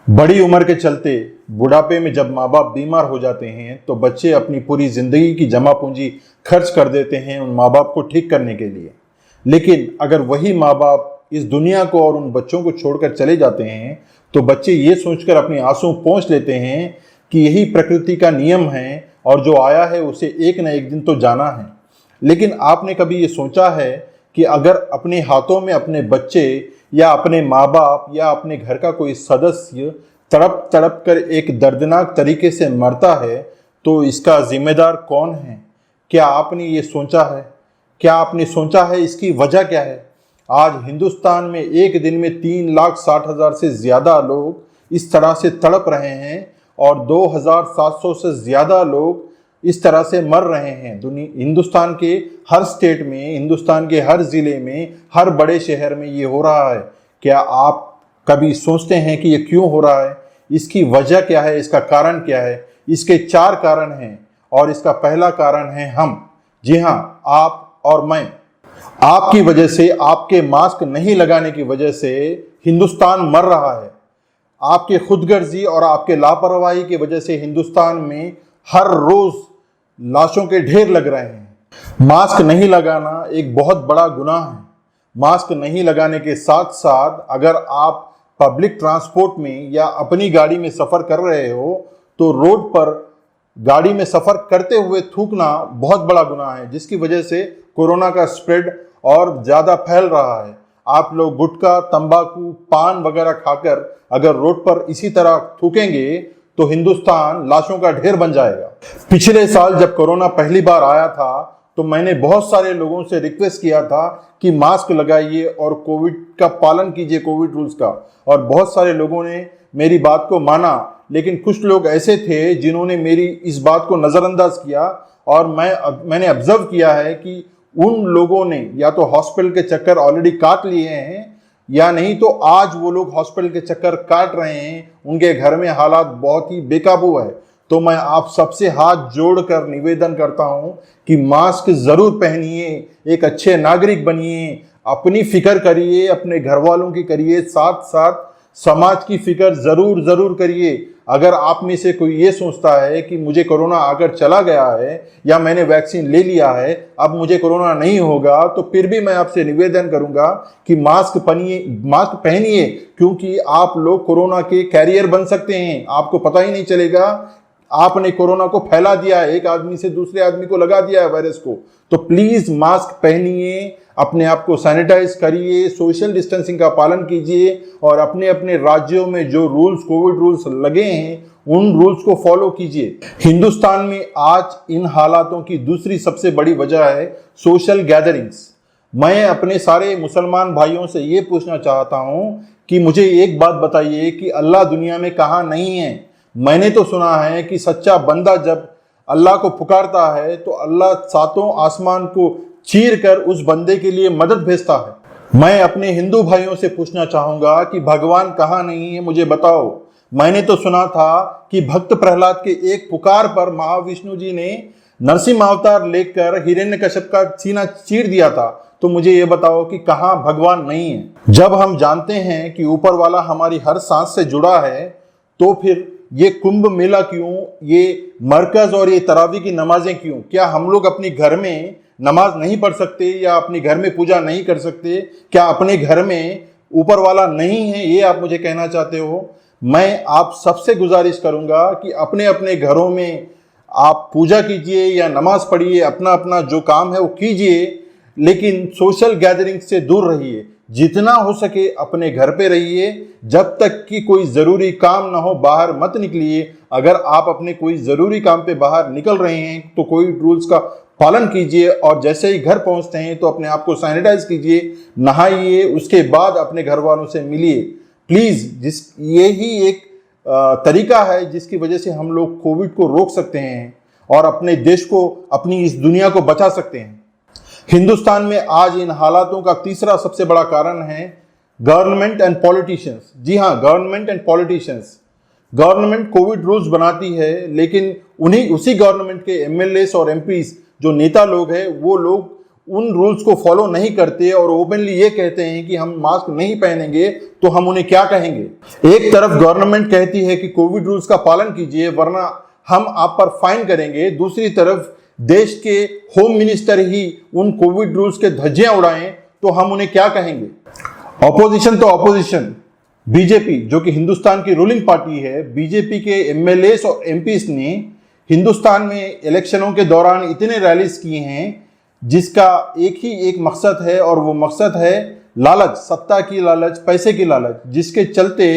बड़ी उम्र के चलते बुढ़ापे में जब माँ बाप बीमार हो जाते हैं तो बच्चे अपनी पूरी जिंदगी की जमा पूंजी खर्च कर देते हैं उन माँ बाप को ठीक करने के लिए। लेकिन अगर वही माँ बाप इस दुनिया को और उन बच्चों को छोड़कर चले जाते हैं तो बच्चे ये सोचकर अपने आंसू पोंछ लेते हैं कि यही प्रकृति का नियम है और जो आया है उसे एक न एक दिन तो जाना है। लेकिन आपने कभी ये सोचा है कि अगर अपने हाथों में अपने बच्चे या अपने माँ बाप या अपने घर का कोई सदस्य तड़प तड़प कर एक दर्दनाक तरीके से मरता है तो इसका जिम्मेदार कौन है? क्या आपने ये सोचा है? क्या आपने सोचा है इसकी वजह क्या है? आज हिंदुस्तान में एक दिन में 3,60,000 से ज़्यादा लोग इस तरह से तड़प रहे हैं और 2,700 से ज़्यादा लोग इस तरह से मर रहे हैं। हिंदुस्तान के हर स्टेट में, हिंदुस्तान के हर ज़िले में, हर बड़े शहर में ये हो रहा है। क्या आप कभी सोचते हैं कि ये क्यों हो रहा है? इसकी वजह क्या है? इसका कारण क्या है? इसके 4 कारण हैं और इसका पहला कारण है हम। जी हाँ, आप और मैं। आपकी वजह से, आपके मास्क नहीं लगाने की वजह से हिंदुस्तान मर रहा है। आपके खुदगर्जी और आपके लापरवाही की वजह से हिंदुस्तान में हर रोज लाशों के ढेर लग रहे हैं। मास्क नहीं लगाना एक बहुत बड़ा गुनाह है। मास्क नहीं लगाने के साथ साथ अगर आप पब्लिक ट्रांसपोर्ट में या अपनी गाड़ी में सफ़र कर रहे हो तो रोड पर गाड़ी में सफ़र करते हुए थूकना बहुत बड़ा गुनाह है, जिसकी वजह से कोरोना का स्प्रेड और ज़्यादा फैल रहा है। आप लोग गुटखा, तंबाकू, पान वगैरह खाकर अगर रोड पर इसी तरह थूकेंगे तो हिंदुस्तान लाशों का ढेर बन जाएगा। पिछले साल जब कोरोना पहली बार आया था तो मैंने बहुत सारे लोगों से रिक्वेस्ट किया था कि मास्क लगाइए और कोविड का पालन कीजिए, कोविड रूल्स का, और बहुत सारे लोगों ने मेरी बात को माना। लेकिन कुछ लोग ऐसे थे जिन्होंने मेरी इस बात को नज़रअंदाज किया और मैंने ऑब्जर्व किया है कि उन लोगों ने या तो हॉस्पिटल के चक्कर ऑलरेडी काट लिए हैं या नहीं तो आज वो लोग हॉस्पिटल के चक्कर काट रहे हैं। उनके घर में हालात बहुत ही बेकाबू है। तो मैं आप सबसे हाथ जोड़कर निवेदन करता हूं कि मास्क जरूर पहनिए, एक अच्छे नागरिक बनिए, अपनी फिक्र करिए, अपने घर वालों की करिए, साथ साथ समाज की फिक्र जरूर जरूर करिए। अगर आप में से कोई ये सोचता है कि मुझे कोरोना आकर चला गया है या मैंने वैक्सीन ले लिया है, अब मुझे कोरोना नहीं होगा, तो फिर भी मैं आपसे निवेदन करूंगा कि मास्क पहनिए, क्योंकि आप लोग कोरोना के कैरियर बन सकते हैं। आपको पता ही नहीं चलेगा आपने कोरोना को फैला दिया है, एक आदमी से दूसरे आदमी को लगा दिया है वायरस को। तो प्लीज मास्क पहनिए, अपने आप को सैनिटाइज करिए, सोशल डिस्टेंसिंग का पालन कीजिए और अपने अपने राज्यों में जो रूल्स, कोविड रूल्स लगे हैं, उन रूल्स को फॉलो कीजिए। हिंदुस्तान में आज इन हालातों की दूसरी सबसे बड़ी वजह है सोशल गैदरिंग्स। मैं अपने सारे मुसलमान भाइयों से ये पूछना चाहता हूं कि मुझे एक बात बताइए कि अल्लाह दुनिया में कहाँ नहीं है? मैंने तो सुना है कि सच्चा बंदा जब अल्लाह को पुकारता है तो अल्लाह सातों आसमान को चीर कर उस बंदे के लिए मदद भेजता है। मैं अपने हिंदू भाइयों से पूछना चाहूंगा कि भगवान कहाँ नहीं है, मुझे बताओ। मैंने तो सुना था कि भक्त प्रहलाद के एक पुकार पर महाविष्णु जी ने नरसिंह अवतार लेकर हिरण्यकश्यप का सीना चीर दिया था। तो मुझे ये बताओ कि कहाँ भगवान नहीं है? जब हम जानते हैं कि ऊपर वाला हमारी हर सांस से जुड़ा है तो फिर ये कुंभ मेला क्यों, ये मरकज और ये तरावी की नमाजें क्यों? क्या हम लोग अपने घर में नमाज नहीं पढ़ सकते या अपने घर में पूजा नहीं कर सकते? क्या अपने घर में ऊपर वाला नहीं है, ये आप मुझे कहना चाहते हो? मैं आप सबसे गुजारिश करूंगा कि अपने अपने घरों में आप पूजा कीजिए या नमाज पढ़िए, अपना अपना जो काम है वो कीजिए, लेकिन सोशल गैदरिंग से दूर रहिए। जितना हो सके अपने घर पे रहिए, जब तक कि कोई ज़रूरी काम ना हो बाहर मत निकलिए। अगर आप अपने कोई ज़रूरी काम पे बाहर निकल रहे हैं तो कोई रूल्स का पालन कीजिए और जैसे ही घर पहुंचते हैं तो अपने आप को सैनिटाइज कीजिए, नहाइए, उसके बाद अपने घर वालों से मिलिए प्लीज़। यही एक तरीका है जिसकी वजह से हम लोग कोविड को रोक सकते हैं और अपने देश को, अपनी इस दुनिया को बचा सकते हैं। हिंदुस्तान में आज इन हालातों का तीसरा सबसे बड़ा कारण है गवर्नमेंट एंड पॉलिटिशियंस। जी हाँ, government and politicians. Government covid rules बनाती है लेकिन उसी गवर्नमेंट के एमएलएस और एमपीस जो नेता लोग हैं वो लोग उन रूल्स को फॉलो नहीं करते और ओपनली ये कहते हैं कि हम मास्क नहीं पहनेंगे, तो हम उन्हें क्या कहेंगे। एक तरफ गवर्नमेंट कहती है कि कोविड रूल्स का पालन कीजिए वरना हम आप पर फाइन करेंगे, दूसरी तरफ देश के होम मिनिस्टर ही उन कोविड रूल्स के धज्जियां उड़ाएं, तो हम उन्हें क्या कहेंगे। ऑपोजिशन तो ऑपोजिशन, बीजेपी जो कि हिंदुस्तान की रूलिंग पार्टी है, बीजेपी के एमएलए और एमपीस ने हिंदुस्तान में इलेक्शनों के दौरान इतने रैलीज किए हैं जिसका एक मकसद है, और वो मकसद है लालच, सत्ता की लालच, पैसे की लालच, जिसके चलते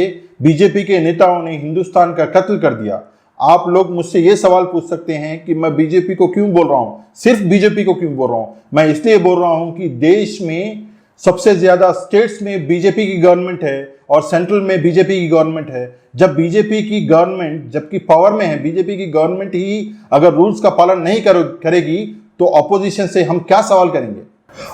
बीजेपी के नेताओं ने हिंदुस्तान का कत्ल कर दिया। आप लोग मुझसे ये सवाल पूछ सकते हैं कि मैं बीजेपी को क्यों बोल रहा हूं, सिर्फ बीजेपी को क्यों बोल रहा हूं। मैं इसलिए बोल रहा हूं कि देश में सबसे ज्यादा स्टेट्स में बीजेपी की गवर्नमेंट है और सेंट्रल में बीजेपी की गवर्नमेंट है। जब बीजेपी की गवर्नमेंट जबकि पावर में है, बीजेपी की गवर्नमेंट ही अगर रूल्स का पालन नहीं करेगी तो ऑपोजिशन से हम क्या सवाल करेंगे।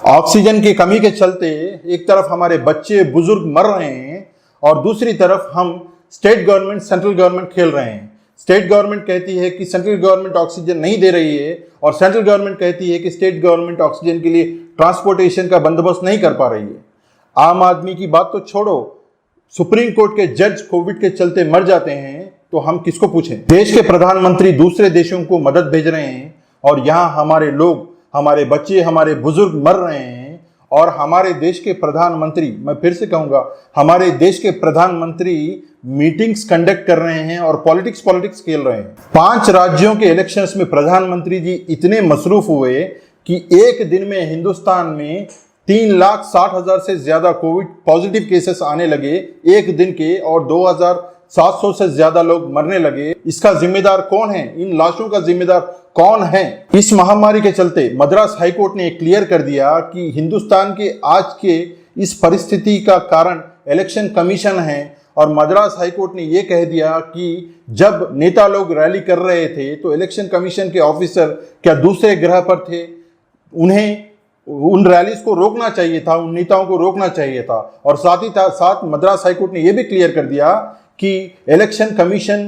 ऑक्सीजन की कमी के चलते एक तरफ हमारे बच्चे बुजुर्ग मर रहे हैं और दूसरी तरफ हम स्टेट गवर्नमेंट सेंट्रल गवर्नमेंट खेल रहे हैं। स्टेट गवर्नमेंट कहती है कि सेंट्रल गवर्नमेंट ऑक्सीजन नहीं दे रही है और सेंट्रल गवर्नमेंट कहती है कि स्टेट गवर्नमेंट ऑक्सीजन के लिए ट्रांसपोर्टेशन का बंदोबस्त नहीं कर पा रही है। आम आदमी की बात तो छोड़ो, सुप्रीम कोर्ट के जज कोविड के चलते मर जाते हैं तो हम किसको पूछें। देश के प्रधानमंत्री दूसरे देशों को मदद भेज रहे हैं और यहाँ हमारे लोग, हमारे बच्चे, हमारे बुजुर्ग मर रहे हैं और हमारे देश के प्रधानमंत्री, मैं फिर से कहूंगा, हमारे देश के प्रधानमंत्री मीटिंग्स कंडक्ट कर रहे हैं और पॉलिटिक्स खेल रहे हैं। 5 राज्यों के इलेक्शंस में प्रधानमंत्री जी इतने मसरूफ हुए कि एक दिन में हिंदुस्तान में 3,60,000 से ज्यादा कोविड पॉजिटिव केसेस आने लगे एक दिन के और 2,700 से ज्यादा लोग मरने लगे। इसका जिम्मेदार कौन है? इन लाशों का जिम्मेदार कौन है? इस महामारी के चलते मद्रास हाईकोर्ट ने क्लियर कर दिया कि हिंदुस्तान के आज के इस परिस्थिति का कारण इलेक्शन कमीशन है और मद्रास हाईकोर्ट ने यह कह दिया कि जब नेता लोग रैली कर रहे थे तो इलेक्शन कमीशन के ऑफिसर क्या दूसरे ग्रह पर थे? उन्हें उन रैलीज को रोकना चाहिए था, उन नेताओं को रोकना चाहिए था। और साथ ही साथ मद्रास हाईकोर्ट ने यह भी क्लियर कर दिया कि इलेक्शन कमीशन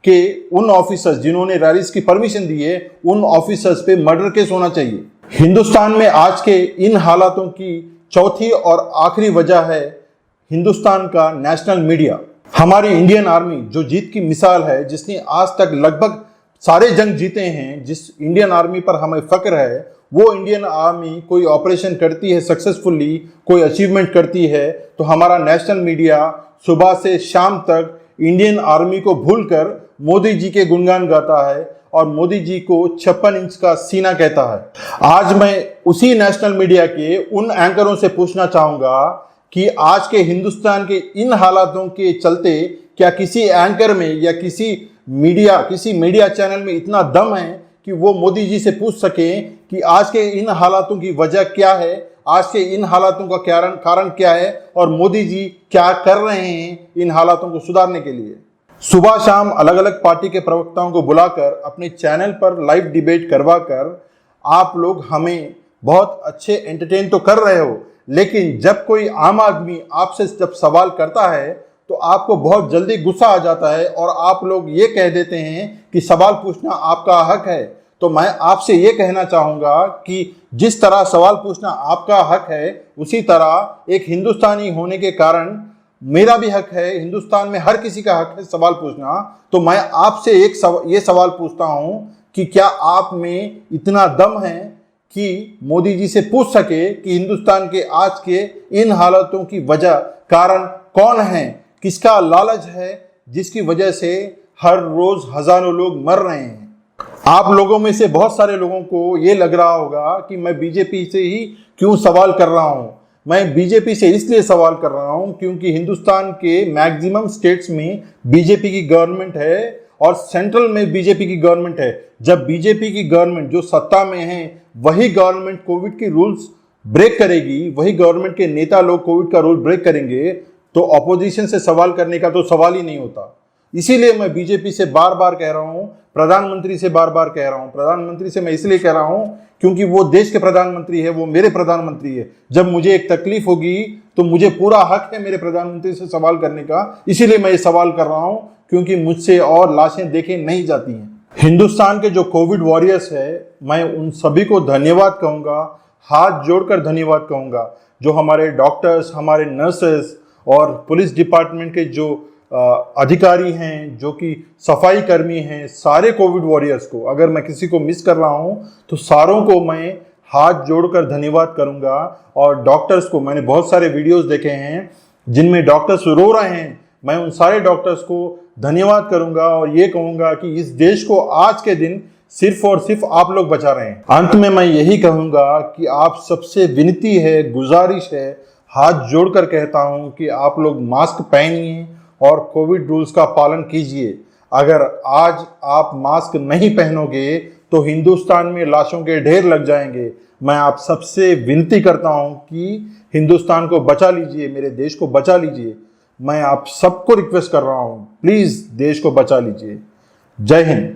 के उन ऑफिसर्स जिन्होंने रैलीज की परमिशन दी है, उन ऑफिसर्स पे मर्डर केस होना चाहिए। हिंदुस्तान में आज के इन हालातों की चौथी और आखिरी वजह है हिंदुस्तान का नेशनल मीडिया। हमारी इंडियन आर्मी जो जीत की मिसाल है, जिसने आज तक लगभग सारे जंग जीते हैं, जिस इंडियन आर्मी पर हमें फक्र है, वो इंडियन आर्मी कोई ऑपरेशन करती है सक्सेसफुली, कोई अचीवमेंट करती है तो हमारा नेशनल मीडिया सुबह से शाम तक इंडियन आर्मी को भूलकर मोदी जी के गुणगान गाता है और मोदी जी को 56 इंच का सीना कहता है। आज मैं उसी नेशनल मीडिया के उन एंकरों से पूछना चाहूंगा कि आज के हिंदुस्तान के इन हालातों के चलते क्या किसी एंकर में या किसी मीडिया चैनल में इतना दम है कि वो मोदी जी से पूछ सकें कि आज के इन हालातों की वजह क्या है, आज के इन हालातों का कारण क्या है और मोदी जी क्या कर रहे हैं इन हालातों को सुधारने के लिए। सुबह शाम अलग अलग पार्टी के प्रवक्ताओं को बुलाकर अपने चैनल पर लाइव डिबेट करवाकर आप लोग हमें बहुत अच्छे एंटरटेन तो कर रहे हो, लेकिन जब कोई आम आदमी आपसे जब सवाल करता है तो आपको बहुत जल्दी गुस्सा आ जाता है और आप लोग ये कह देते हैं कि सवाल पूछना आपका हक है। तो मैं आपसे ये कहना चाहूँगा कि जिस तरह सवाल पूछना आपका हक है, उसी तरह एक हिंदुस्तानी होने के कारण मेरा भी हक है, हिंदुस्तान में हर किसी का हक है सवाल पूछना। तो मैं आपसे ये सवाल पूछता हूँ कि क्या आप में इतना दम है कि मोदी जी से पूछ सके कि हिंदुस्तान के आज के इन हालातों की वजह कारण कौन है, किसका लालच है जिसकी वजह से हर रोज हजारों लोग मर रहे हैं। आप लोगों में से बहुत सारे लोगों को ये लग रहा होगा कि मैं बीजेपी से ही क्यों सवाल कर रहा हूं। मैं बीजेपी से इसलिए सवाल कर रहा हूं क्योंकि हिंदुस्तान के मैक्सिमम स्टेट्स में बीजेपी की गवर्नमेंट है और सेंट्रल में बीजेपी की गवर्नमेंट है। जब बीजेपी की गवर्नमेंट जो सत्ता में है वही गवर्नमेंट कोविड की रूल्स ब्रेक करेगी, वही गवर्नमेंट के नेता लोग कोविड का रूल ब्रेक करेंगे, तो ऑपोजिशन से सवाल करने का तो सवाल ही नहीं होता। इसीलिए मैं बीजेपी से बार बार कह रहा हूं, प्रधानमंत्री से बार बार कह रहा हूं। प्रधानमंत्री से मैं इसलिए कह रहा हूं क्योंकि वो देश के प्रधानमंत्री है, वो मेरे प्रधानमंत्री है। जब मुझे एक तकलीफ होगी तो मुझे पूरा हक है मेरे प्रधानमंत्री से सवाल करने का। इसीलिए मैं ये सवाल कर रहा हूं क्योंकि मुझसे और लाशें देखे नहीं जाती हैं। हिंदुस्तान के जो कोविड वॉरियर्स है, मैं उन सभी को धन्यवाद कहूँगा। हाथ जोड़कर धन्यवाद कहूँगा। जो हमारे डॉक्टर्स, हमारे नर्सेस और पुलिस डिपार्टमेंट के जो अधिकारी हैं, जो कि सफाई कर्मी हैं, सारे कोविड वॉरियर्स को, अगर मैं किसी को मिस कर रहा हूं तो सारों को मैं हाथ जोड़कर धन्यवाद करूंगा। और डॉक्टर्स को, मैंने बहुत सारे वीडियोस देखे हैं जिनमें डॉक्टर्स रो रहे हैं, मैं उन सारे डॉक्टर्स को धन्यवाद करूंगा और ये कहूंगा कि इस देश को आज के दिन सिर्फ और सिर्फ आप लोग बचा रहे हैं। अंत में मैं यही कहूंगा कि आप सबसे विनती है, गुजारिश है, हाथ जोड़कर कहता हूं कि आप लोग मास्क पहनिए और कोविड रूल्स का पालन कीजिए। अगर आज आप मास्क नहीं पहनोगे तो हिंदुस्तान में लाशों के ढेर लग जाएंगे। मैं आप सबसे विनती करता हूं कि हिंदुस्तान को बचा लीजिए, मेरे देश को बचा लीजिए। मैं आप सबको रिक्वेस्ट कर रहा हूं, प्लीज देश को बचा लीजिए। जय हिंद।